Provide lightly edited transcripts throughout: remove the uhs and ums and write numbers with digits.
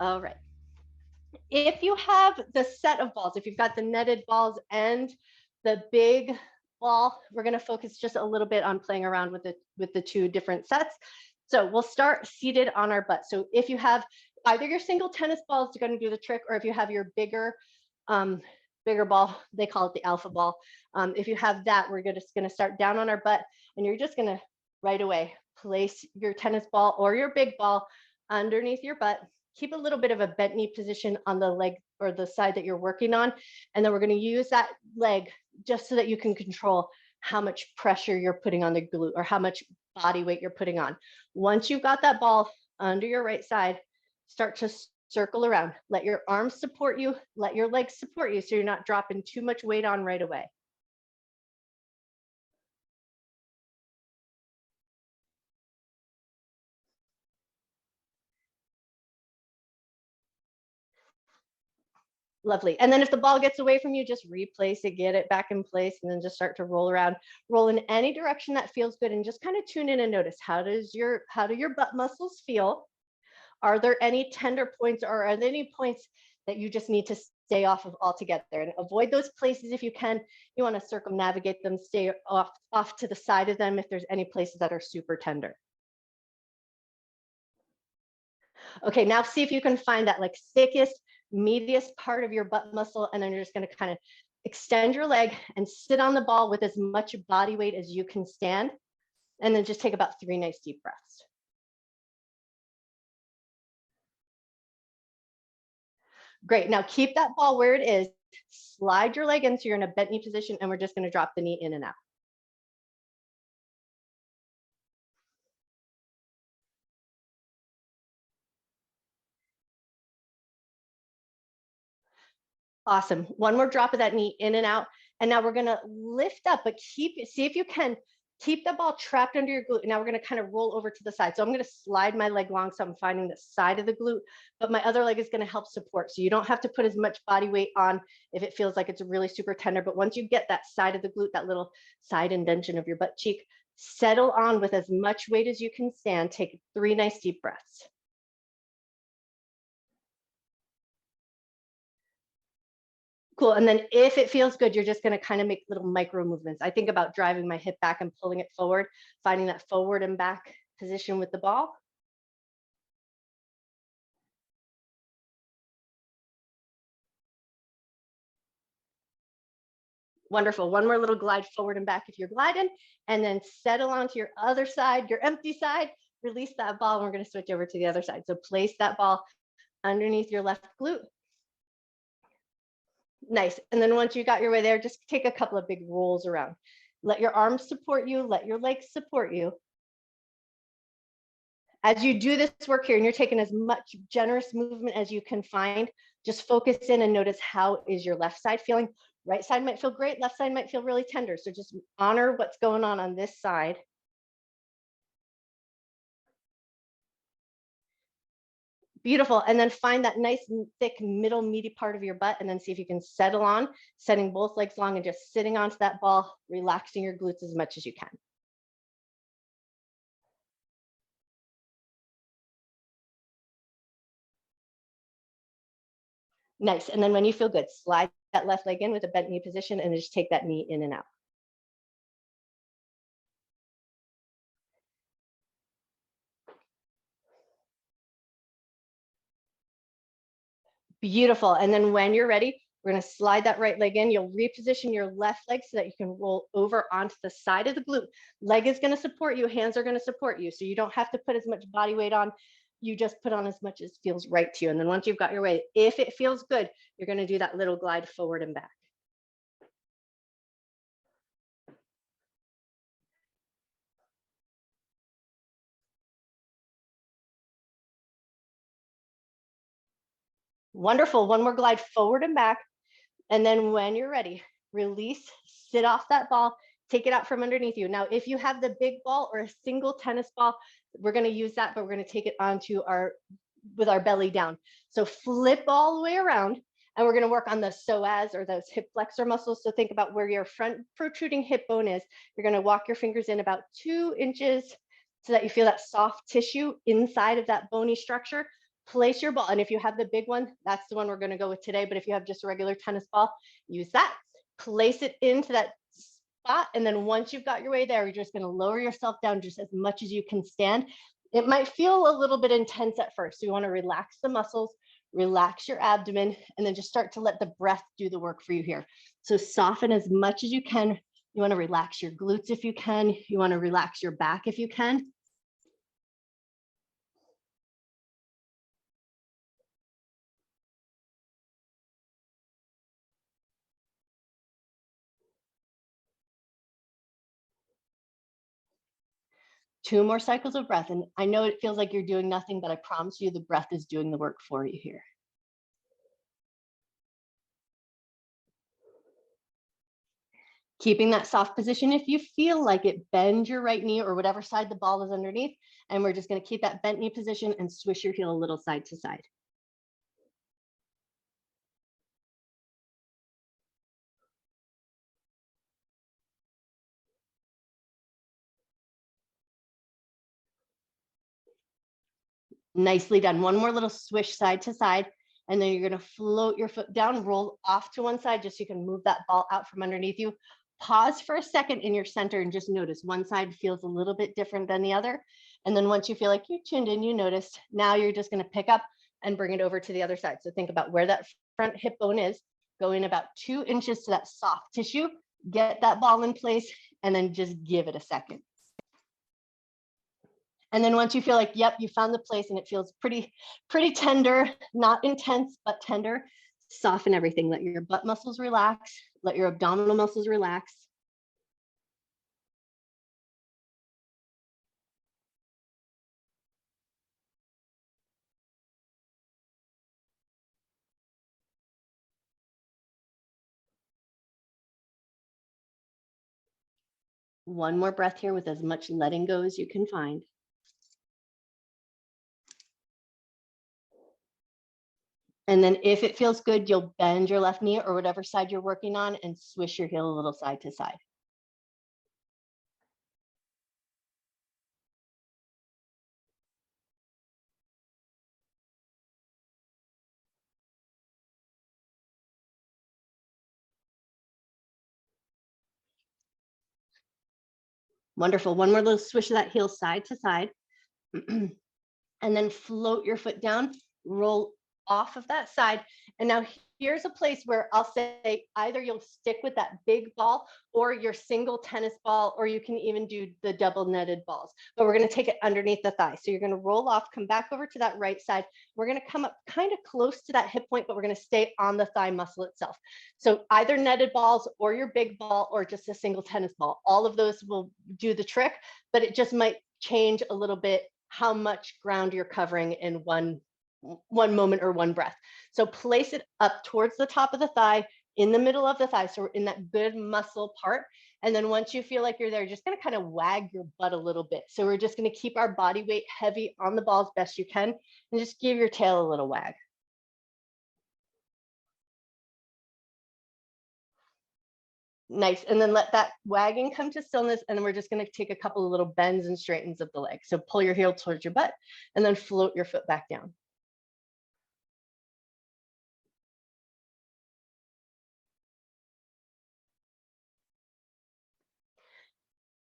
All right. If you have the set of balls, if you've got the netted balls and the big ball, we're going to focus just a little bit on playing around with the two different sets. So we'll start seated on our butt. So if you have either your single tennis ball is going to do the trick, or if you have your bigger ball, they call it the alpha ball. If you have that, we're just going to start down on our butt, and you're just going to right away place your tennis ball or your big ball underneath your butt. Keep a little bit of a bent knee position on the leg or the side that you're working on. And then we're going to use that leg just so that you can control how much pressure you're putting on the glute or how much body weight you're putting on. Once you've got that ball under your right side, start to circle around. Let your arms support you. Let your legs support you so you're not dropping too much weight on right away. Lovely. And then if the ball gets away from you, just replace it, get it back in place, and then just start to roll around. Roll in any direction that feels good, and just kind of tune in and notice how do your butt muscles feel? Are there any tender points, or are there any points that you just need to stay off of altogether? And avoid those places if you can. You want to circumnavigate them, stay off to the side of them if there's any places that are super tender. Okay, now see if you can find that like thickest, meatiest part of your butt muscle, and then you're just going to kind of extend your leg and sit on the ball with as much body weight as you can stand, and then just take about 3 nice deep breaths. Great. Now keep that ball where it is. Slide your leg in so you're in a bent knee position, and we're just going to drop the knee in and out. Awesome. One more drop of that knee in and out. And now we're going to lift up, but see if you can keep the ball trapped under your glute. Now we're going to kind of roll over to the side. So I'm going to slide my leg long so I'm finding the side of the glute, but my other leg is going to help support. So you don't have to put as much body weight on if it feels like it's really super tender. But once you get that side of the glute, that little side indentation of your butt cheek, settle on with as much weight as you can stand. Take 3 nice deep breaths. Cool. And then if it feels good, you're just going to kind of make little micro movements. I think about driving my hip back and pulling it forward, finding that forward and back position with the ball. Wonderful. One more little glide forward and back if you're gliding, and then settle onto your other side, your empty side, release that ball, and we're going to switch over to the other side. So place that ball underneath your left glute. Nice. And then once you got your way there, just take a couple of big rolls around. Let your arms support you. Let your legs support you. As you do this work here, and you're taking as much generous movement as you can find, just focus in and notice how is your left side feeling. Right side might feel great. Left side might feel really tender. So just honor what's going on this side. Beautiful. And then find that nice, thick, middle, meaty part of your butt, and then see if you can settle on, setting both legs long and just sitting onto that ball, relaxing your glutes as much as you can. Nice. And then when you feel good, slide that left leg in with a bent knee position and just take that knee in and out. Beautiful. And then when you're ready, we're going to slide that right leg in. You'll reposition your left leg so that you can roll over onto the side of the glute. Leg is going to support you. Hands are going to support you. So you don't have to put as much body weight on. You just put on as much as feels right to you. And then once you've got your weight, if it feels good, you're going to do that little glide forward and back. Wonderful. One more glide forward and back. And then when you're ready, release, sit off that ball, take it out from underneath you. Now, if you have the big ball or a single tennis ball, we're going to use that, but we're going to take it onto with our belly down. So flip all the way around, and we're going to work on the psoas, or those hip flexor muscles. So think about where your front protruding hip bone is. You're going to walk your fingers in about 2 inches so that you feel that soft tissue inside of that bony structure. Place your ball. And if you have the big one, that's the one we're going to go with today. But if you have just a regular tennis ball, use that. Place it into that spot. And then once you've got your way there, you're just going to lower yourself down just as much as you can stand. It might feel a little bit intense at first. So you want to relax the muscles, relax your abdomen, and then just start to let the breath do the work for you here. So soften as much as you can. You want to relax your glutes if you can. You want to relax your back if you can. Two more cycles of breath. And I know it feels like you're doing nothing, but I promise you the breath is doing the work for you here. Keeping that soft position. If you feel like it, bend your right knee or whatever side the ball is underneath. And we're just going to keep that bent knee position and swish your heel a little side to side. Nicely done. One more little swish side to side. And then you're going to float your foot down, roll off to one side just so you can move that ball out from underneath you. Pause for a second in your center and just notice one side feels a little bit different than the other. And then once you feel like you tuned in, you noticed, now you're just going to pick up and bring it over to the other side. So think about where that front hip bone is, going about 2 inches to that soft tissue, get that ball in place, and then just give it a second. And then once you feel like, yep, you found the place and it feels pretty tender, not intense, but tender, soften everything. Let your butt muscles relax. Let your abdominal muscles relax. One more breath here with as much letting go as you can find. And then if it feels good, you'll bend your left knee or whatever side you're working on and swish your heel a little side to side. Wonderful. One more little swish of that heel side to side. And then float your foot down, roll off of that side. And now here's a place where I'll say either you'll stick with that big ball or your single tennis ball, or you can even do the double netted balls. But we're going to take it underneath the thigh. So you're going to roll off, come back over to that right side. We're going to come up kind of close to that hip point, but we're going to stay on the thigh muscle itself. So either netted balls or your big ball or just a single tennis ball. All of those will do the trick, but it just might change a little bit how much ground you're covering in one moment or one breath. So place it up towards the top of the thigh, in the middle of the thigh. So we're in that good muscle part. And then once you feel like you're there, just going to kind of wag your butt a little bit. So we're just going to keep our body weight heavy on the ball as best you can and just give your tail a little wag. Nice. And then let that wagging come to stillness. And then we're just going to take a couple of little bends and straightens of the leg. So pull your heel towards your butt and then float your foot back down.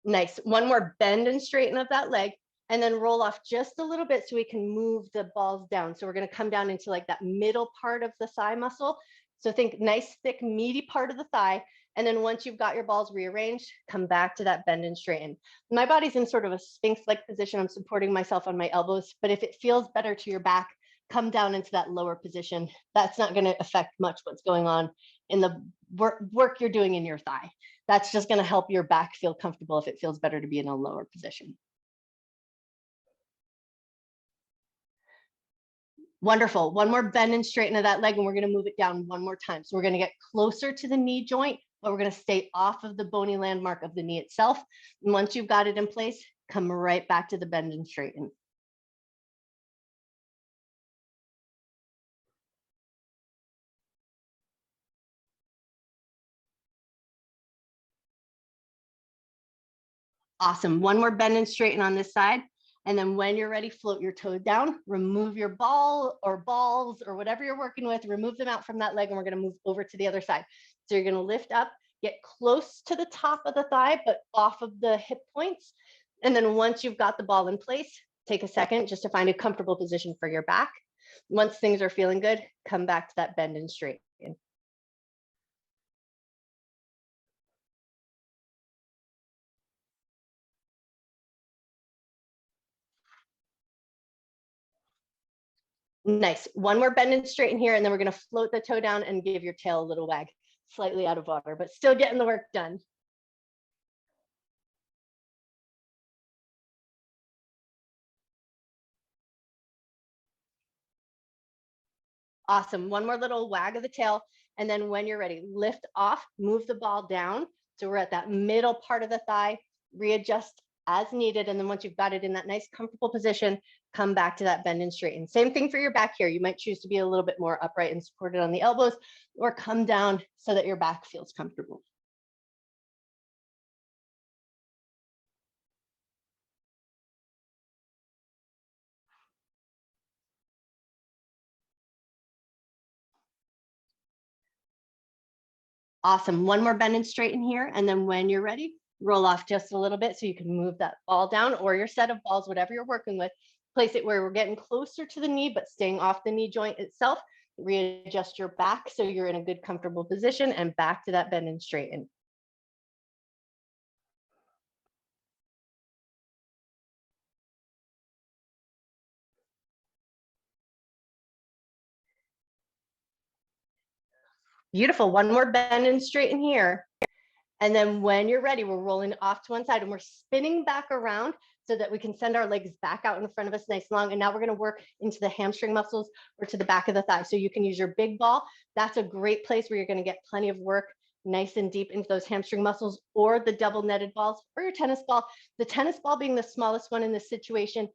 Nice. One more bend and straighten of that leg and then roll off just a little bit so we can move the balls down. So we're going to come down into like that middle part of the thigh muscle. So think nice, thick, meaty part of the thigh. And then once you've got your balls rearranged, come back to that bend and straighten. My body's in sort of a Sphinx-like position. I'm supporting myself on my elbows, but if it feels better to your back, come down into that lower position. That's not going to affect much what's going on in the work you're doing in your thigh. That's just going to help your back feel comfortable if it feels better to be in a lower position. Wonderful. One more bend and straighten of that leg, and we're going to move it down one more time. So we're going to get closer to the knee joint, but we're going to stay off of the bony landmark of the knee itself. And once you've got it in place, come right back to the bend and straighten. Awesome. One more bend and straighten on this side. And then when you're ready, float your toe down, remove your ball or balls or whatever you're working with, remove them out from that leg, and we're going to move over to the other side. So you're going to lift up, get close to the top of the thigh, but off of the hip points. And then once you've got the ball in place, take a second just to find a comfortable position for your back. Once things are feeling good, come back to that bend and straighten. Nice. One more bend and straighten here, and then we're going to float the toe down and give your tail a little wag, slightly out of water, but still getting the work done. Awesome. One more little wag of the tail. And then when you're ready, lift off, move the ball down. So we're at that middle part of the thigh, readjust as needed. And then once you've got it in that nice comfortable position, come back to that bend and straighten. Same thing for your back here. You might choose to be a little bit more upright and supported on the elbows, or come down so that your back feels comfortable. Awesome. One more bend and straighten here. And then when you're ready, roll off just a little bit so you can move that ball down, or your set of balls, whatever you're working with. Place it where we're getting closer to the knee, but staying off the knee joint itself. Readjust your back so you're in a good, comfortable position, and back to that bend and straighten. Beautiful. One more bend and straighten here. And then when you're ready, we're rolling off to one side and we're spinning back around so that we can send our legs back out in front of us nice and long. And now we're going to work into the hamstring muscles or to the back of the thigh. So you can use your big ball. That's a great place where you're going to get plenty of work nice and deep into those hamstring muscles, or the double netted balls, or your tennis ball. The tennis ball being the smallest one in this situation,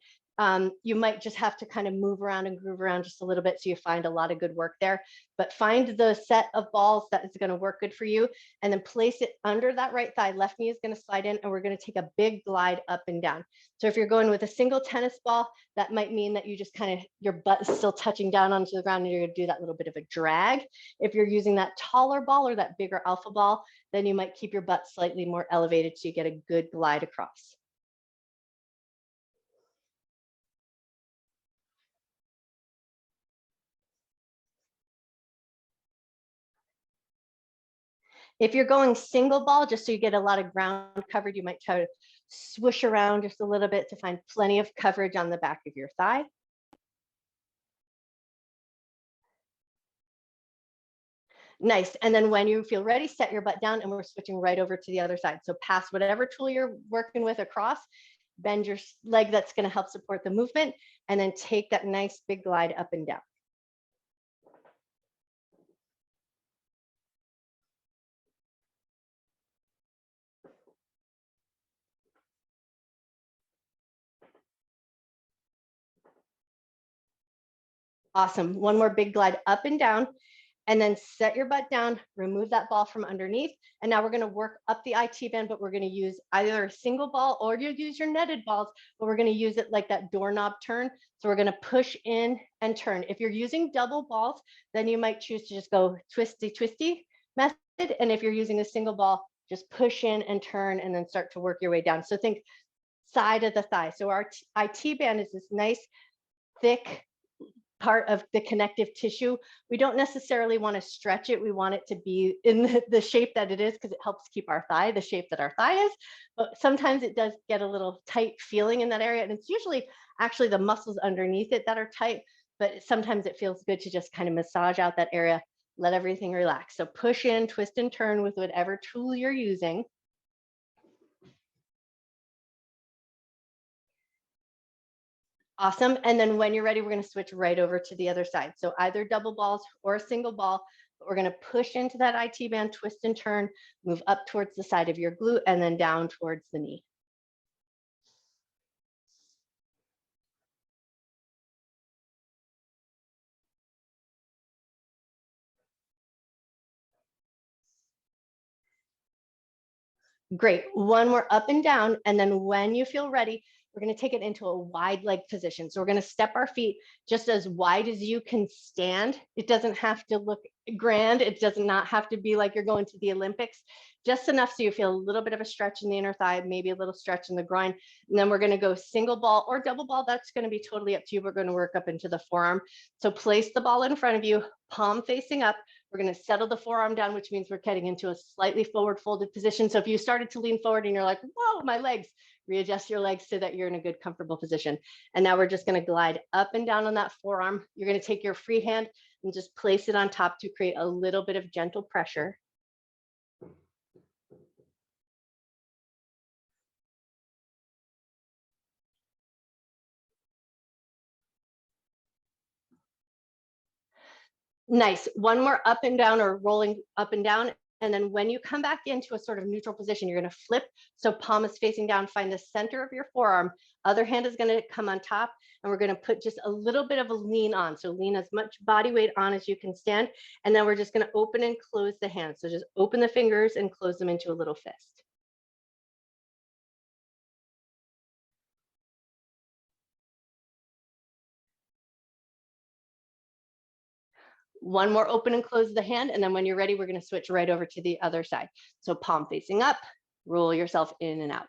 you might just have to kind of move around and groove around just a little bit so you find a lot of good work there. But find the set of balls that is going to work good for you, and then place it under that right thigh. Left knee is going to slide in, and we're going to take a big glide up and down. So if you're going with a single tennis ball, that might mean that you just kind of, your butt is still touching down onto the ground, and you're going to do that little bit of a drag. If you're using that taller ball or that bigger alpha ball, then you might keep your butt slightly more elevated so you get a good glide across. If you're going single ball, just so you get a lot of ground covered, you might try to swoosh around just a little bit to find plenty of coverage on the back of your thigh. Nice. And then when you feel ready, set your butt down, and we're switching right over to the other side. So pass whatever tool you're working with across, bend your leg that's going to help support the movement, and then take that nice big glide up and down. Awesome. One more big glide up and down, and then set your butt down, remove that ball from underneath. And now we're going to work up the IT band, but we're going to use either a single ball, or you use your netted balls, but we're going to use it like that doorknob turn. So we're going to push in and turn. If you're using double balls, then you might choose to just go twisty, twisty method. And if you're using a single ball, just push in and turn, and then start to work your way down. So think side of the thigh. So our IT band is this nice, thick part of the connective tissue. We don't necessarily want to stretch it. We want it to be in the shape that it is, because it helps keep our thigh the shape that our thigh is. But sometimes it does get a little tight feeling in that area. And it's usually actually the muscles underneath it that are tight, but sometimes it feels good to just kind of massage out that area, let everything relax. So push in, twist and turn with whatever tool you're using. Awesome. And then when you're ready, we're going to switch right over to the other side. So either double balls or a single ball, but we're going to push into that IT band, twist and turn, move up towards the side of your glute, and then down towards the knee. Great. One more up and down. And then when you feel ready, we're going to take it into a wide leg position. So we're going to step our feet just as wide as you can stand. It doesn't have to look grand. It does not have to be like you're going to the Olympics, just enough so you feel a little bit of a stretch in the inner thigh, maybe a little stretch in the groin. And then we're going to go single ball or double ball. That's going to be totally up to you. We're going to work up into the forearm. So place the ball in front of you, palm facing up. We're going to settle the forearm down, which means we're getting into a slightly forward folded position. So if you started to lean forward and you're like, whoa, my legs, readjust your legs so that you're in a good, comfortable position. And now we're just going to glide up and down on that forearm. You're going to take your free hand and just place it on top to create a little bit of gentle pressure. Nice. One more up and down or rolling up and down. And then when you come back into a sort of neutral position, you're going to flip. So palm is facing down, find the center of your forearm. Other hand is going to come on top. And we're going to put just a little bit of a lean on. So lean as much body weight on as you can stand. And then we're just going to open and close the hands. So just open the fingers and close them into a little fist. One more open and close the hand. And then when you're ready, we're going to switch right over to the other side. So palm facing up, roll yourself in and out.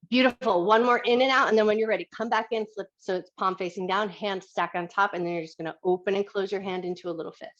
Beautiful. One more in and out. And then when you're ready, come back in, flip. So it's palm facing down, hand stack on top. And then you're just going to open and close your hand into a little fist.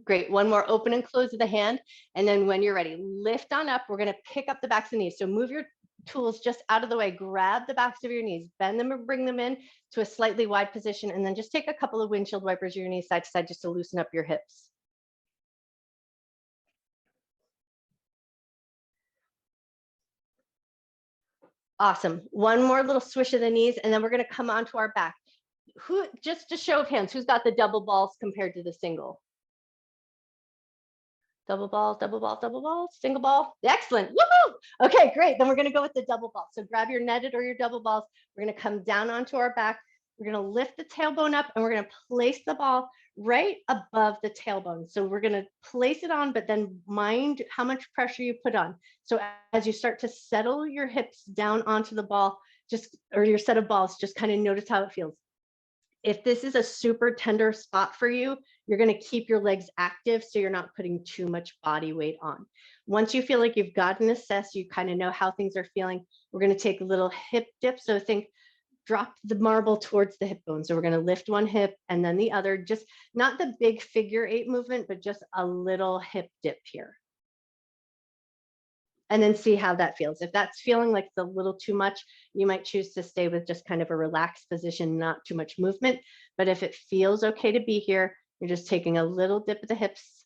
Great. One more open and close of the hand. And then when you're ready, lift on up. We're going to pick up the backs of the knees. So move your tools just out of the way, grab the backs of your knees, bend them and bring them in to a slightly wide position. And then just take a couple of windshield wipers, your knees side to side, just to loosen up your hips. Awesome. One more little swish of the knees, and then we're going to come onto our back. Who, just a show of hands, who's got the double balls compared to the single? Double balls, double balls, double balls, single ball. Excellent. Woohoo! Okay, great. Then we're going to go with the double ball. So grab your netted or your double balls. We're going to come down onto our back. We're going to lift the tailbone up and we're going to place the ball right above the tailbone. So we're going to place it on, but then mind how much pressure you put on. So as you start to settle your hips down onto the ball, or your set of balls, just kind of notice how it feels. If this is a super tender spot for you, you're going to keep your legs active so you're not putting too much body weight on. Once you feel like you've gotten assessed, you kind of know how things are feeling, we're going to take a little hip dip. So think drop the marble towards the hip bone. So we're going to lift one hip and then the other, just not the big figure 8 movement, but just a little hip dip here. And then see how that feels. If that's feeling like it's a little too much, you might choose to stay with just kind of a relaxed position, not too much movement. But if it feels okay to be here, you're just taking a little dip of the hips.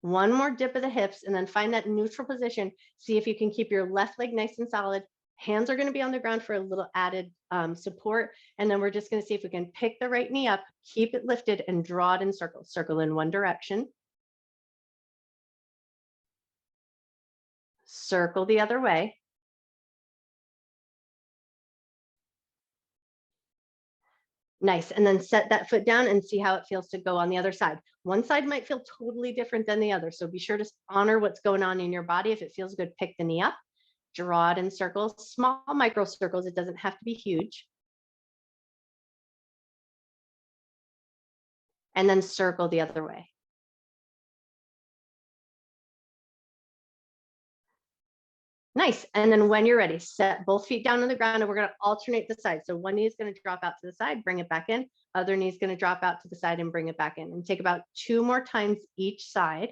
One more dip of the hips, and then find that neutral position. See if you can keep your left leg nice and solid. Hands are going to be on the ground for a little added support. And then we're just going to see if we can pick the right knee up, keep it lifted, and draw it in circles. Circle in one direction. Circle the other way. Nice. And then set that foot down and see how it feels to go on the other side. One side might feel totally different than the other. So be sure to honor what's going on in your body. If it feels good, pick the knee up, draw it in circles, small micro circles. It doesn't have to be huge. And then circle the other way. Nice. And then when you're ready, set both feet down on the ground and we're going to alternate the sides. So one knee is going to drop out to the side, bring it back in. Other knee is going to drop out to the side and bring it back in. And take about 2 more times each side.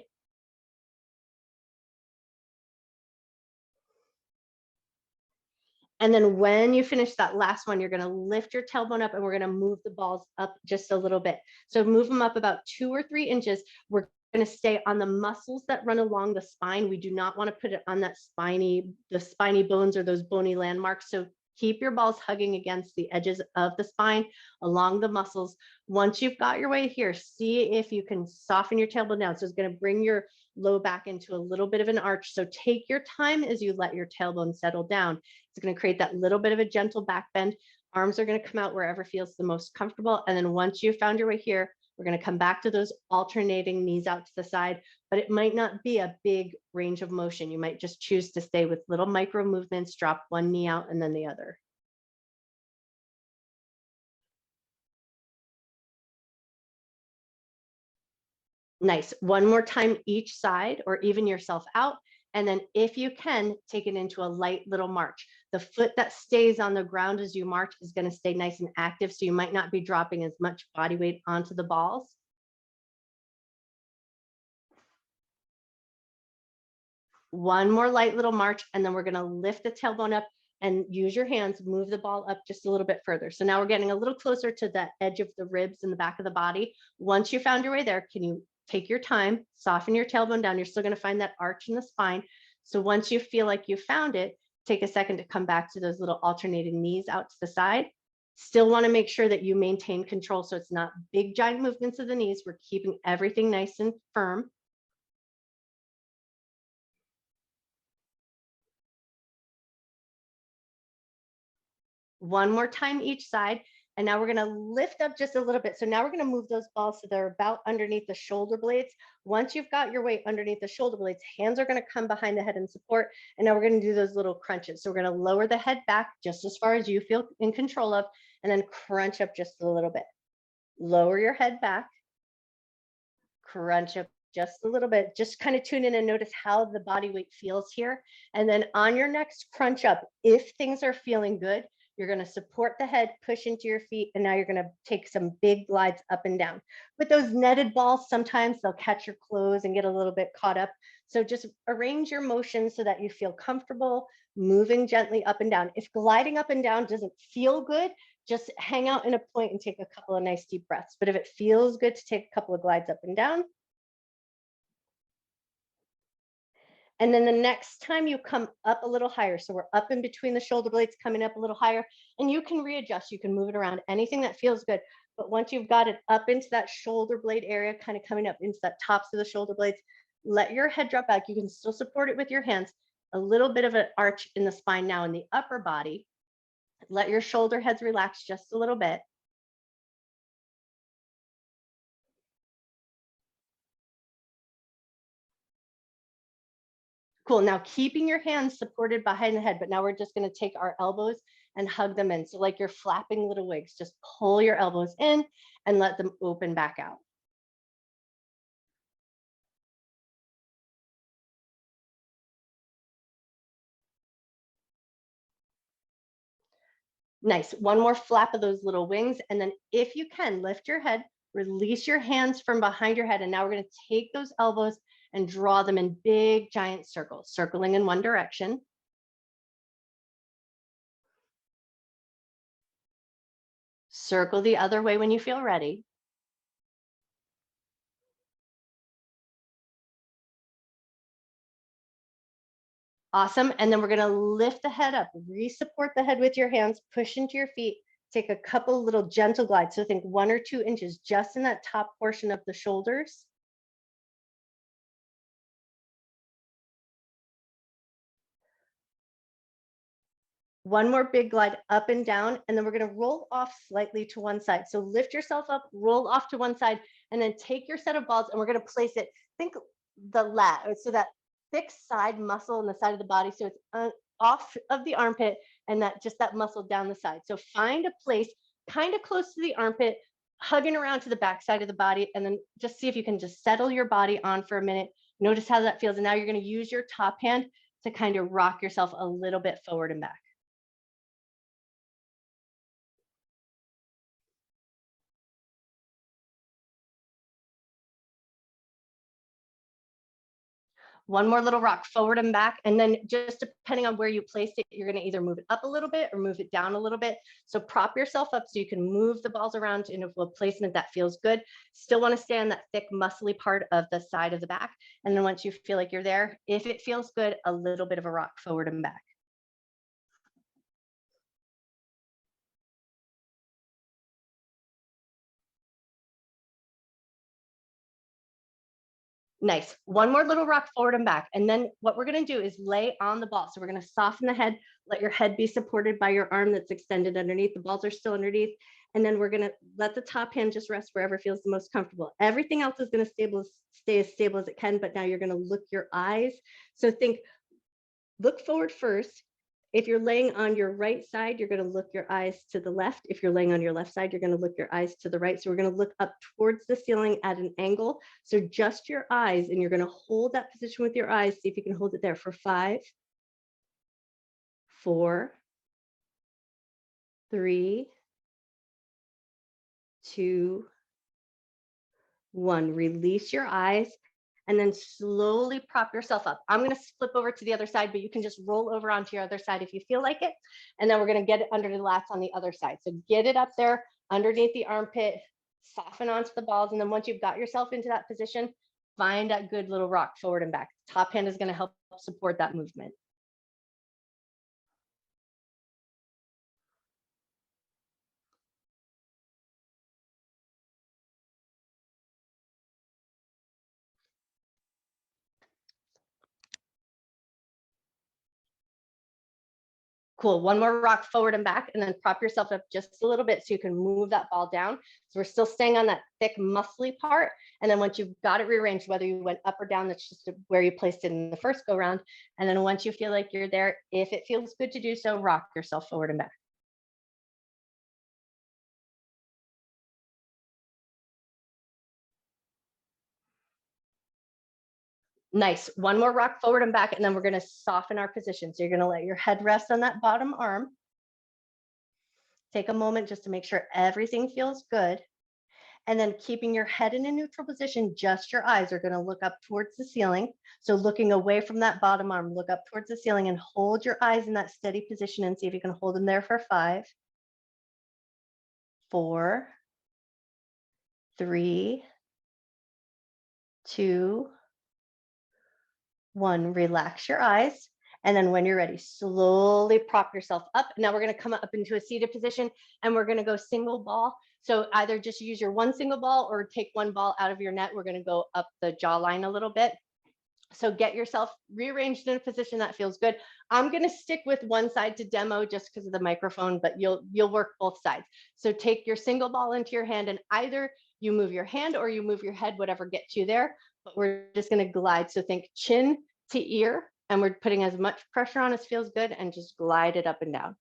And then when you finish that last one, you're going to lift your tailbone up and we're going to move the balls up just a little bit. So move them up about 2 or 3 inches. We're going to stay on the muscles that run along the spine. We do not want to put it on that the spiny bones or those bony landmarks. So keep your balls hugging against the edges of the spine along the muscles. Once you've got your way here, see if you can soften your tailbone down. So it's going to bring your low back into a little bit of an arch. So take your time as you let your tailbone settle down. It's going to create that little bit of a gentle back bend. Arms are going to come out wherever feels the most comfortable. And then once you've found your way here, we're going to come back to those alternating knees out to the side, but it might not be a big range of motion. You might just choose to stay with little micro movements, drop one knee out and then the other. Nice. One more time each side, or even yourself out. And then if you can, take it into a light little march. The foot that stays on the ground as you march is going to stay nice and active. So you might not be dropping as much body weight onto the balls. One more light little march, and then we're going to lift the tailbone up and use your hands, move the ball up just a little bit further. So now we're getting a little closer to the edge of the ribs in the back of the body. Once you found your way there, can you take your time, soften your tailbone down? You're still going to find that arch in the spine. So once you feel like you found it, take a second to come back to those little alternating knees out to the side. Still want to make sure that you maintain control. So it's not big, giant movements of the knees. We're keeping everything nice and firm. One more time each side. And now we're going to lift up just a little bit. So now we're going to move those balls so they're about underneath the shoulder blades. Once you've got your weight underneath the shoulder blades, hands are going to come behind the head and support. And now we're going to do those little crunches. So we're going to lower the head back just as far as you feel in control of, and then crunch up just a little bit. Lower your head back, crunch up just a little bit. Just kind of tune in and notice how the body weight feels here. And then on your next crunch up, if things are feeling good, you're going to support the head, push into your feet, and now you're going to take some big glides up and down. With those netted balls, sometimes they'll catch your clothes and get a little bit caught up. So just arrange your motion so that you feel comfortable moving gently up and down. If gliding up and down doesn't feel good, just hang out in a point and take a couple of nice deep breaths. But if it feels good to take a couple of glides up and down, and then the next time you come up a little higher, so we're up in between the shoulder blades, coming up a little higher, and you can readjust, you can move it around, anything that feels good. But once you've got it up into that shoulder blade area, kind of coming up into that tops of the shoulder blades, let your head drop back. You can still support it with your hands. A little bit of an arch in the spine now in the upper body. Let your shoulder heads relax just a little bit. Cool. Now keeping your hands supported behind the head, but now we're just going to take our elbows and hug them in. So like you're flapping little wings, just pull your elbows in and let them open back out. Nice. One more flap of those little wings. And then if you can, lift your head, release your hands from behind your head. And now we're going to take those elbows and draw them in big, giant circles, circling in one direction. Circle the other way when you feel ready. Awesome. And then we're going to lift the head up, re-support the head with your hands, push into your feet, take a couple little gentle glides. So think 1 or 2 inches just in that top portion of the shoulders. One more big glide up and down, and then we're going to roll off slightly to one side. So lift yourself up, roll off to one side, and then take your set of balls and we're going to place it, think the lat, so that thick side muscle in the side of the body. So it's off of the armpit and that just that muscle down the side. So find a place kind of close to the armpit, hugging around to the back side of the body, and then just see if you can just settle your body on for a minute. Notice how that feels. And now you're going to use your top hand to kind of rock yourself a little bit forward and back. One more little rock forward and back. And then just depending on where you placed it, you're going to either move it up a little bit or move it down a little bit. So prop yourself up so you can move the balls around in a placement that feels good. Still want to stay on that thick, muscly part of the side of the back. And then once you feel like you're there, if it feels good, a little bit of a rock forward and back. Nice. One more little rock forward and back. And then what we're going to do is lay on the ball. So we're going to soften the head, let your head be supported by your arm that's extended underneath. The balls are still underneath. And then we're going to let the top hand just rest wherever feels the most comfortable. Everything else is going to stay as stable as it can, but now you're going to look your eyes. So look forward first. If you're laying on your right side, you're going to look your eyes to the left. If you're laying on your left side, you're going to look your eyes to the right. So we're going to look up towards the ceiling at an angle. So just your eyes, and you're going to hold that position with your eyes. See if you can hold it there for 5, 4, 3, 2, 1. Release your eyes. And then slowly prop yourself up. I'm going to flip over to the other side, but you can just roll over onto your other side if you feel like it. And then we're going to get it under the lats on the other side. So get it up there underneath the armpit, soften onto the balls. And then once you've got yourself into that position, find that good little rock forward and back. Top hand is going to help support that movement. Cool. One more rock forward and back, and then prop yourself up just a little bit so you can move that ball down. So we're still staying on that thick, muscly part. And then once you've got it rearranged, whether you went up or down, that's just where you placed it in the first go round. And then once you feel like you're there, if it feels good to do so, rock yourself forward and back. Nice. One more rock forward and back, and then we're going to soften our position. So you're going to let your head rest on that bottom arm. Take a moment just to make sure everything feels good. And then keeping your head in a neutral position, just your eyes are going to look up towards the ceiling. So looking away from that bottom arm, look up towards the ceiling and hold your eyes in that steady position and see if you can hold them there for 5, 4, 3, 2, 1. Relax your eyes. And then when you're ready, slowly prop yourself up. Now we're going to come up into a seated position and we're going to go single ball. So either just use your one single ball or take one ball out of your net. We're going to go up the jawline a little bit. So get yourself rearranged in a position that feels good. I'm going to stick with one side to demo just because of the microphone, but you'll work both sides. So take your single ball into your hand and either you move your hand or you move your head, whatever gets you there. But we're just going to glide. So think chin to ear, and we're putting as much pressure on as feels good and just glide it up and down.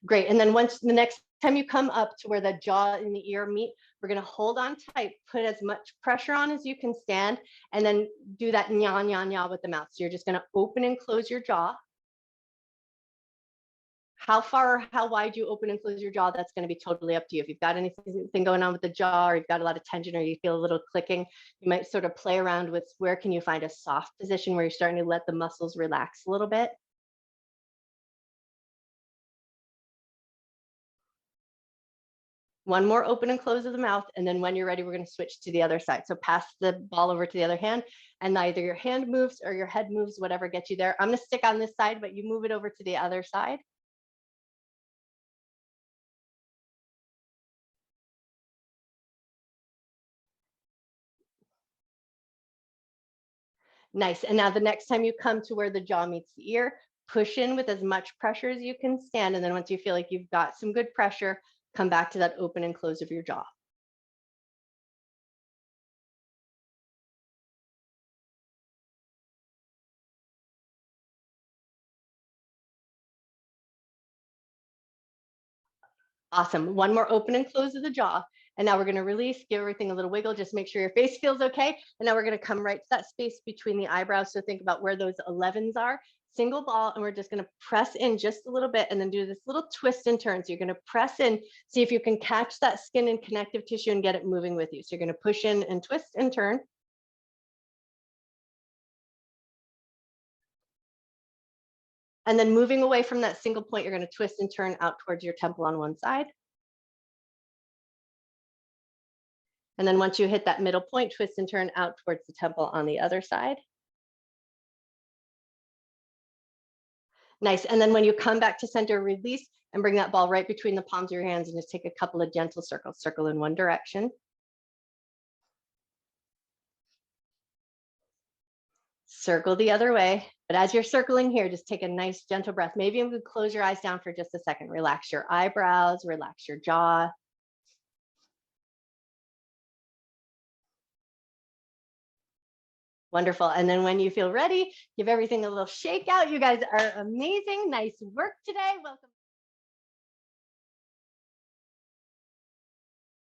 Great. And then once the next time you come up to where the jaw and the ear meet, we're going to hold on tight, put as much pressure on as you can stand, and then do that nya, nya, nya with the mouth. So you're just going to open and close your jaw. How far or how wide you open and close your jaw, that's going to be totally up to you. If you've got anything going on with the jaw, or you've got a lot of tension, or you feel a little clicking, you might sort of play around with where can you find a soft position where you're starting to let the muscles relax a little bit. One more open and close of the mouth, and then when you're ready, we're going to switch to the other side. So pass the ball over to the other hand, and either your hand moves or your head moves, whatever gets you there. I'm going to stick on this side, but you move it over to the other side. Nice. And now the next time you come to where the jaw meets the ear, push in with as much pressure as you can stand. And then once you feel like you've got some good pressure, come back to that open and close of your jaw. Awesome. One more open and close of the jaw. And now we're going to release, give everything a little wiggle, just make sure your face feels okay. And now we're going to come right to that space between the eyebrows. So think about where those 11s are. single ball, and we're just going to press in just a little bit and then do this little twist and turn. So you're going to press in, see if you can catch that skin and connective tissue and get it moving with you. So you're going to push in and twist and turn. And then moving away from that single point, you're going to twist and turn out towards your temple on one side. And then once you hit that middle point, twist and turn out towards the temple on the other side. Nice. And then when you come back to center, release and bring that ball right between the palms of your hands and just take a couple of gentle circles. Circle in one direction. Circle the other way. But as you're circling here, just take a nice gentle breath. Maybe you could close your eyes down for just a second. Relax your eyebrows, relax your jaw. Wonderful. And then when you feel ready, give everything a little shake out. You guys are amazing. Nice work today. Welcome.